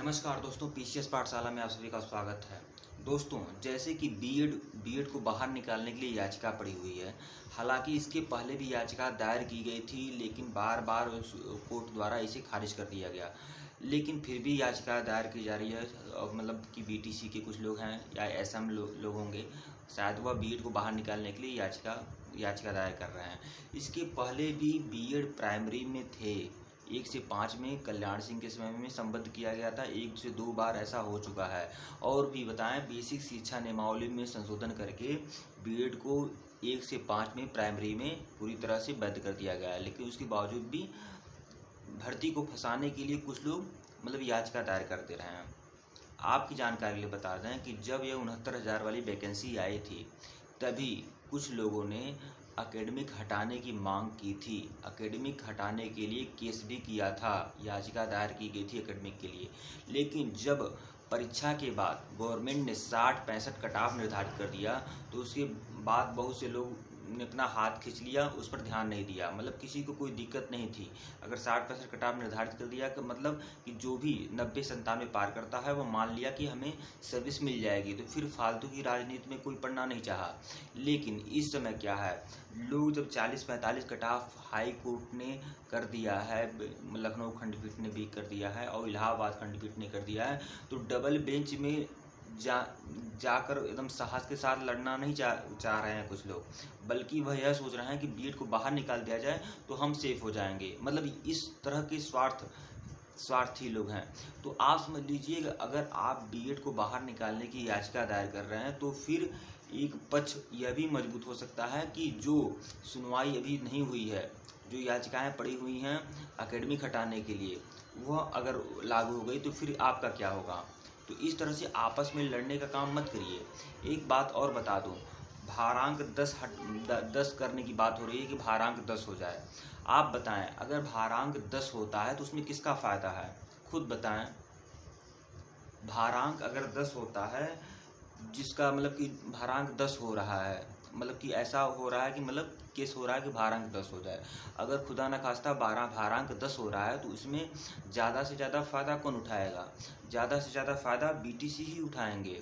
नमस्कार दोस्तों, पीसीएस पाठशाला में आप सभी का स्वागत है। दोस्तों, जैसे कि बीएड को बाहर निकालने के लिए याचिका पड़ी हुई है। हालांकि इसके पहले भी याचिका दायर की गई थी, लेकिन बार बार उस कोर्ट द्वारा इसे खारिज कर दिया गया। लेकिन फिर भी याचिका दायर की जा रही है। मतलब कि बीटीसी के कुछ लोग हैं या एसएम लोग होंगे, शायद वह बीएड को बाहर निकालने के लिए याचिका दायर कर रहे हैं। इसके पहले भी बीएड प्राइमरी में थे 1 से 5 में कल्याण सिंह के समय में संबद्ध किया गया था। 1 से 2 बार ऐसा हो चुका है। और भी बताएं, बेसिक शिक्षा नियमावली में संशोधन करके बीएड को 1 से 5 में प्राइमरी में पूरी तरह से वैध कर दिया गया है। लेकिन उसके बावजूद भी भर्ती को फंसाने के लिए कुछ लोग मतलब याचिका दायर करते रहे हैं। आपकी जानकारी के लिए बता दें कि जब यह 69,000 वाली वैकेंसी आई थी, तभी कुछ लोगों ने एकेडमिक हटाने की मांग की थी। एकेडमिक हटाने के लिए केस भी किया था, याचिका दायर की गई थी एकेडमिक के लिए। लेकिन जब परीक्षा के बाद गवर्नमेंट ने 60-65 कट ऑफ निर्धारित कर दिया, तो उसके बाद बहुत से लोग ने अपना हाथ खींच लिया, उस पर ध्यान नहीं दिया। मतलब किसी को कोई दिक्कत नहीं थी। अगर 60-65 कट ऑफ निर्धारित कर दिया कि मतलब कि जो भी 90-97 पार करता है वो मान लिया कि हमें सर्विस मिल जाएगी, तो फिर फालतू की राजनीति में कोई पढ़ना नहीं चाहा। लेकिन इस समय क्या है, लोग जब 40-45 कट ऑफ हाई कोर्ट ने कर दिया है, लखनऊ खंडपीठ ने भी कर दिया है और इलाहाबाद खंडपीठ ने कर दिया है, तो डबल बेंच में जाकर एकदम साहस के साथ लड़ना नहीं चाह रहे हैं कुछ लोग, बल्कि वह यह सोच रहे हैं कि बीएड को बाहर निकाल दिया जाए तो हम सेफ हो जाएंगे। मतलब इस तरह के स्वार्थी लोग हैं। तो आप समझ लीजिए, अगर आप बीएड को बाहर निकालने की याचिका दायर कर रहे हैं, तो फिर एक पक्ष यह भी मजबूत हो सकता है कि जो सुनवाई अभी नहीं हुई है, जो याचिकाएं पड़ी हुई हैं एकेडमिक हटाने के लिए, वह अगर लागू हो गई तो फिर आपका क्या होगा। तो इस तरह से आपस में लड़ने का काम मत करिए। एक बात और बता दूं, भारांक 10 करने की बात हो रही है कि भारांक 10 हो जाए। आप बताएं, अगर भारांक 10 होता है तो उसमें किसका फ़ायदा है, खुद बताएं। भारांक अगर 10 होता है, जिसका मतलब कि भारांक 10 हो रहा है, मतलब कि ऐसा हो रहा है कि मतलब केस हो रहा है कि भारांक 10 हो जाए। अगर खुदा न खास्ता भारांक 10 हो रहा है, तो उसमें ज़्यादा से ज़्यादा फ़ायदा कौन उठाएगा? ज़्यादा से ज़्यादा फ़ायदा बीटीसी ही उठाएंगे,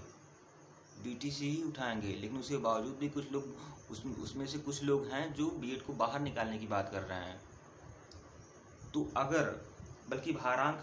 लेकिन उसके बावजूद भी कुछ लोग उसमें से कुछ लोग हैं जो बीएड को बाहर निकालने की बात कर रहे हैं। तो अगर बल्कि भारांक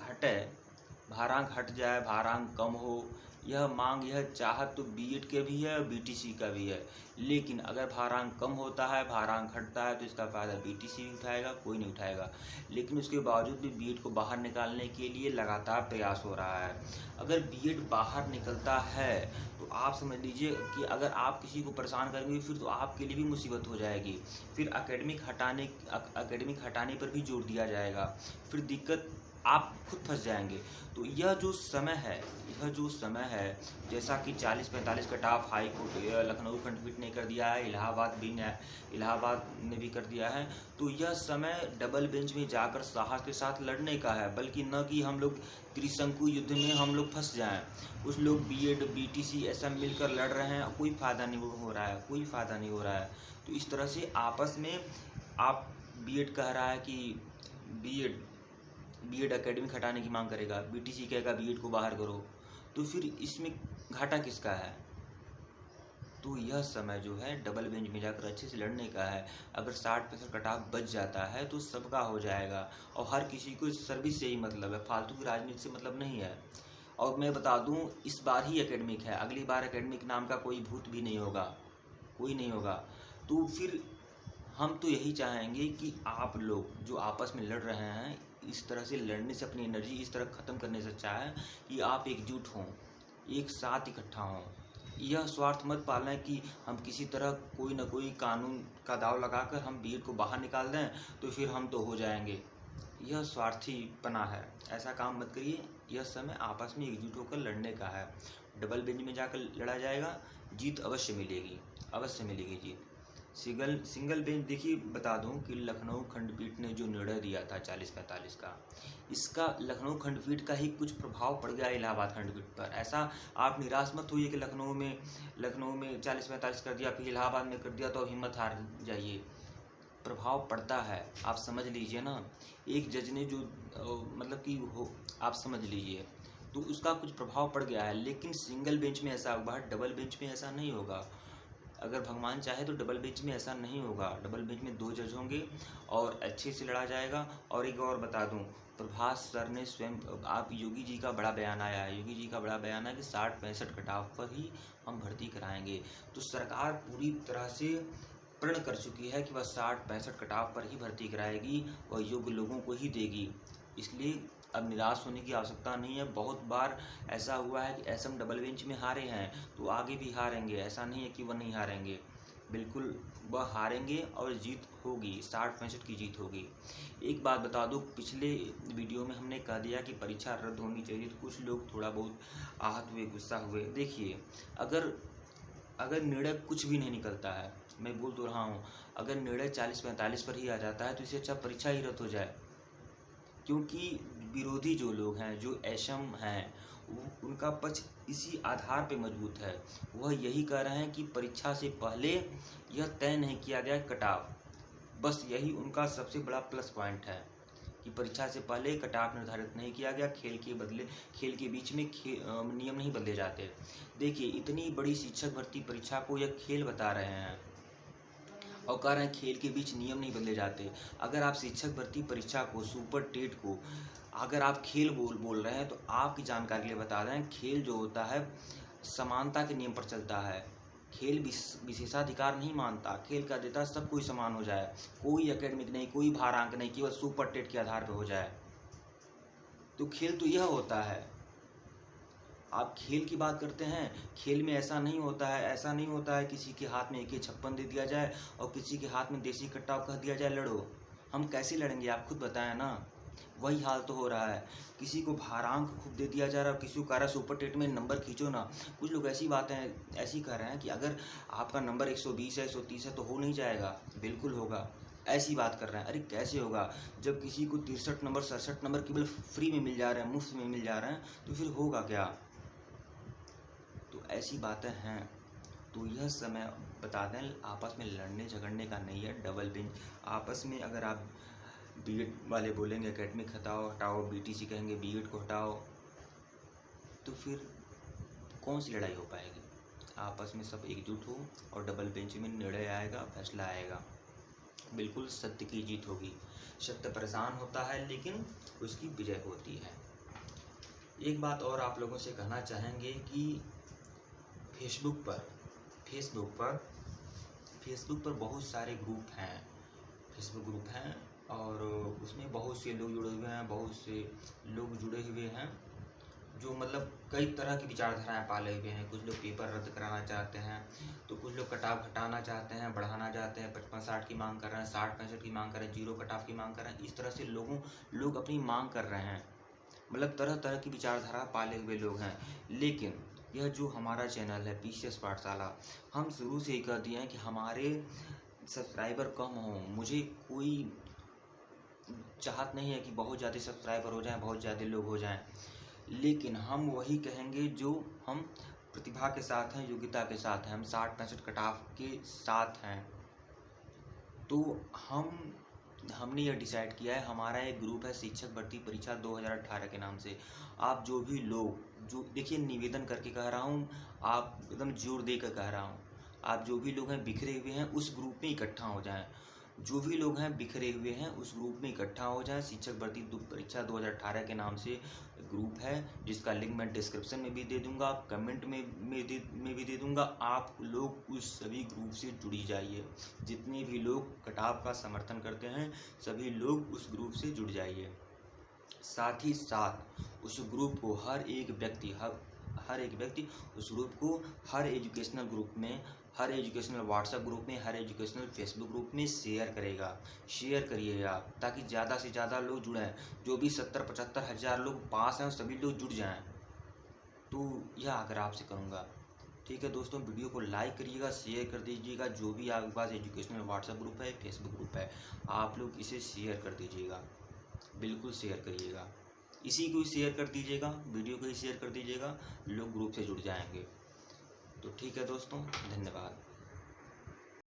हट जाए, भारांक कम हो, यह मांग, यह चाहत तो बीएड के भी है और बीटीसी का भी है। लेकिन अगर भारांक कम होता है, भारांक हटता है, तो इसका फ़ायदा बीटीसी भी उठाएगा, कोई नहीं उठाएगा। लेकिन उसके बावजूद भी बीएड को बाहर निकालने के लिए लगातार प्रयास हो रहा है। अगर बीएड बाहर निकलता है तो आप समझ लीजिए कि अगर आप किसी को परेशान करेंगे, फिर तो आपके लिए भी मुसीबत हो जाएगी। फिर एकेडमिक हटाने पर भी जोर दिया जाएगा, फिर दिक्कत, आप खुद फंस जाएंगे। तो यह जो समय है, जैसा कि 40-45 cut off high court Lucknow खंडपीठ ने कर दिया है, इलाहाबाद ने भी कर दिया है, तो यह समय डबल बेंच में जाकर साहस के साथ लड़ने का है, बल्कि न कि हम लोग त्रिशंकु युद्ध में हम लोग फंस जाएं। कुछ लोग बीएड बीटीसी ऐसा मिलकर लड़ रहे हैं, कोई फ़ायदा नहीं हो रहा है। तो इस तरह से आपस में आप, बीएड कह रहा है कि बीएड एकेडमिक हटाने की मांग करेगा, बीटीसी कहेगा बीएड को बाहर करो, तो फिर इसमें घाटा किसका है? तो यह समय जो है डबल बेंच में जाकर अच्छे से लड़ने का है। अगर 60-65 कट ऑफ बच जाता है तो सबका हो जाएगा, और हर किसी को सर्विस से ही मतलब है, फालतू की राजनीति से मतलब नहीं है। और मैं बता दूं, इस बार ही एकेडमिक है, अगली बार एकेडमिक नाम का कोई भूत भी नहीं होगा। तो फिर हम तो यही चाहेंगे कि आप लोग जो आपस में लड़ रहे हैं, इस तरह से लड़ने से अपनी एनर्जी इस तरह ख़त्म करने से अच्छा है कि आप एकजुट हों, एक साथ इकट्ठा हों। यह स्वार्थ मत पालें कि हम किसी तरह कोई ना कोई कानून का दाव लगाकर हम बीएड को बाहर निकाल दें तो फिर हम तो हो जाएंगे। यह स्वार्थीपना है, ऐसा काम मत करिए। यह समय आपस में एकजुट होकर लड़ने का है। डबल बेंच में जाकर लड़ा जाएगा, जीत अवश्य मिलेगी जीत। सिंगल बेंच, देखिए बता दूं कि लखनऊ खंडपीठ ने जो निर्णय दिया था 40-45 का, इसका लखनऊ खंडपीठ का ही कुछ प्रभाव पड़ गया इलाहाबाद खंडपीठ पर। ऐसा आप निराश मत होइए कि लखनऊ में 40-45 कर दिया, फिर इलाहाबाद में कर दिया तो हिम्मत हार जाइए। प्रभाव पड़ता है, आप समझ लीजिए ना। एक जज ने जो मतलब कि आप समझ लीजिए। तो उसका कुछ प्रभाव पड़ गया है। लेकिन सिंगल बेंच में ऐसा होगा, डबल बेंच में ऐसा नहीं होगा। अगर भगवान चाहे तो डबल बेंच में ऐसा नहीं होगा। डबल बेंच में 2 जज होंगे और अच्छे से लड़ा जाएगा। और एक और बता दूं, प्रभास सर ने स्वयं, आप योगी जी का बड़ा बयान आया है, योगी जी का बड़ा बयान है कि 60-65 कटाव पर ही हम भर्ती कराएंगे। तो सरकार पूरी तरह से प्रण कर चुकी है कि वह 60-65 कटाव पर ही भर्ती कराएगी और योग्य लोगों को ही देगी। इसलिए अब निराश होने की आवश्यकता नहीं है। बहुत बार ऐसा हुआ है कि एसएम डबल बेंच में हारे हैं तो आगे भी हारेंगे, ऐसा नहीं है कि वह नहीं हारेंगे। बिल्कुल वह हारेंगे और जीत होगी, 60-65 की जीत होगी। एक बात बता दूं, पिछले वीडियो में हमने कह दिया कि परीक्षा रद्द होनी चाहिए, तो कुछ लोग थोड़ा बहुत आहत हुए, गुस्सा हुए। देखिए, अगर निर्णय कुछ भी नहीं निकलता है, मैं बोल तो रहा हूँ, अगर निर्णय 40-45 पर ही आ जाता है तो इससे अच्छा परीक्षा ही रद्द हो जाए। क्योंकि विरोधी जो लोग हैं, जो एसएम हैं, उनका पक्ष इसी आधार पे मजबूत है। वह यही कह रहे हैं कि परीक्षा से पहले यह तय नहीं किया गया कटाव। बस यही उनका सबसे बड़ा प्लस पॉइंट है कि परीक्षा से पहले कटाव निर्धारित नहीं किया गया। खेल के बीच में नियम नहीं बदले जाते। देखिए, इतनी बड़ी शिक्षक भर्ती परीक्षा को यह खेल बता रहे हैं और कह रहे हैं खेल के बीच नियम नहीं बदले जाते। अगर आप शिक्षक भर्ती परीक्षा को, सुपर टेट को, अगर आप खेल बोल रहे हैं तो आपकी जानकारी के लिए बता दें, खेल जो होता है समानता के नियम पर चलता है। खेल विशेषाधिकार नहीं मानता। खेल का देता सब कोई समान हो जाए, कोई एकेडमिक नहीं, कोई भारांक नहीं, केवल सुपर टेट के आधार पर हो जाए। तो खेल तो यह होता है। आप खेल की बात करते हैं, खेल में ऐसा नहीं होता है किसी के हाथ में AK-56 दे दिया जाए और किसी के हाथ में देसी कट्टा कह दिया जाए लड़ो। हम कैसे लड़ेंगे, आप खुद बताएं ना। वही हाल तो हो रहा है। किसी को भारांक खूब दे दिया जा रहा है, किसी को कह रहा है सुपर टेट में नंबर खींचो ना। कुछ लोग ऐसी बातें ऐसी कह रहे हैं कि अगर आपका नंबर 120 है, 130 है तो हो नहीं जाएगा। बिल्कुल होगा, ऐसी बात कर रहे हैं। अरे कैसे होगा, जब किसी को 63 नंबर 67 नंबर केवल फ्री में मिल जा रहे हैं, मुफ्त में मिल जा रहे हैं, तो फिर होगा क्या। तो ऐसी बातें हैं। तो यह समय बता दें, आपस में लड़ने झगड़ने का नहीं है। डबल बेंच आपस में, अगर आप बीएड वाले बोलेंगे एकेडमिक हटाओ, बीटीसी कहेंगे बीएड को हटाओ, तो फिर कौन सी लड़ाई हो पाएगी। आपस में सब एकजुट हो और डबल बेंच में निर्णय आएगा, फैसला आएगा। बिल्कुल सत्य की जीत होगी। सत्य परेशान होता है लेकिन उसकी विजय होती है। एक बात और आप लोगों से कहना चाहेंगे कि फेसबुक पर बहुत सारे ग्रुप हैं, फेसबुक ग्रुप हैं और उसमें बहुत से लोग जुड़े हुए हैं जो मतलब कई तरह की विचारधाराएं पाले हुए हैं। कुछ लोग पेपर रद्द कराना चाहते हैं, तो कुछ लोग कटाव हटाना चाहते हैं, बढ़ाना चाहते हैं, 55-60 की मांग कर रहे हैं, 60-65 की मांग कर रहे हैं, 0 कटाव की मांग कर रहे हैं। इस तरह से लोग अपनी मांग कर रहे हैं। मतलब तरह तरह की विचारधारा पाले हुए लोग हैं। लेकिन यह जो हमारा चैनल है PCS पाठशाला, हम शुरू से ही कह दिए हैं कि हमारे सब्सक्राइबर कम हों। मुझे कोई चाहत नहीं है कि बहुत ज़्यादा सब्सक्राइबर हो जाएं, बहुत ज़्यादा लोग हो जाएं। लेकिन हम वही कहेंगे जो हम प्रतिभा के साथ हैं, योग्यता के साथ हैं, हम 60-65 कटाव के साथ हैं। तो हमने यह डिसाइड किया है, हमारा एक ग्रुप है शिक्षक भर्ती परीक्षा 2018 के नाम से। आप जो भी लोग, जो देखिए निवेदन करके कह रहा हूँ, आप एकदम जोर देकर कह रहा हूँ, आप जो भी लोग हैं बिखरे हुए हैं उस ग्रुप में इकट्ठा हो जाएं। जो भी लोग हैं बिखरे हुए हैं उस ग्रुप में इकट्ठा हो जाएं। शिक्षक भर्ती परीक्षा 2018 के नाम से ग्रुप है, जिसका लिंक मैं डिस्क्रिप्शन में भी दे दूंगा, कमेंट में भी दे दूंगा। आप लोग उस सभी ग्रुप से जुड़ी जाइए। जितने भी लोग कटाव का समर्थन करते हैं सभी लोग उस ग्रुप से जुड़ जाइए। साथ ही साथ उस ग्रुप को हर एक व्यक्ति उस ग्रुप को हर एजुकेशनल ग्रुप में, हर एजुकेशनल व्हाट्सएप ग्रुप में, हर एजुकेशनल फेसबुक ग्रुप में शेयर करिएगा ताकि ज़्यादा से ज़्यादा लोग जुड़ें। जो भी 70-75 हज़ार लोग पास हैं सभी लोग जुड़ जाएं। तो यह आग्रह आपसे करूँगा। ठीक है दोस्तों, वीडियो को लाइक करिएगा, शेयर कर दीजिएगा। जो भी आपके पास एजुकेशनल व्हाट्सएप ग्रुप है, फेसबुक ग्रुप है, आप लोग इसे शेयर कर दीजिएगा, बिल्कुल शेयर करिएगा। इसी को ही शेयर कर दीजिएगा, वीडियो को ही शेयर कर दीजिएगा, लोग ग्रुप से जुड़ जाएंगे। तो ठीक है दोस्तों, धन्यवाद।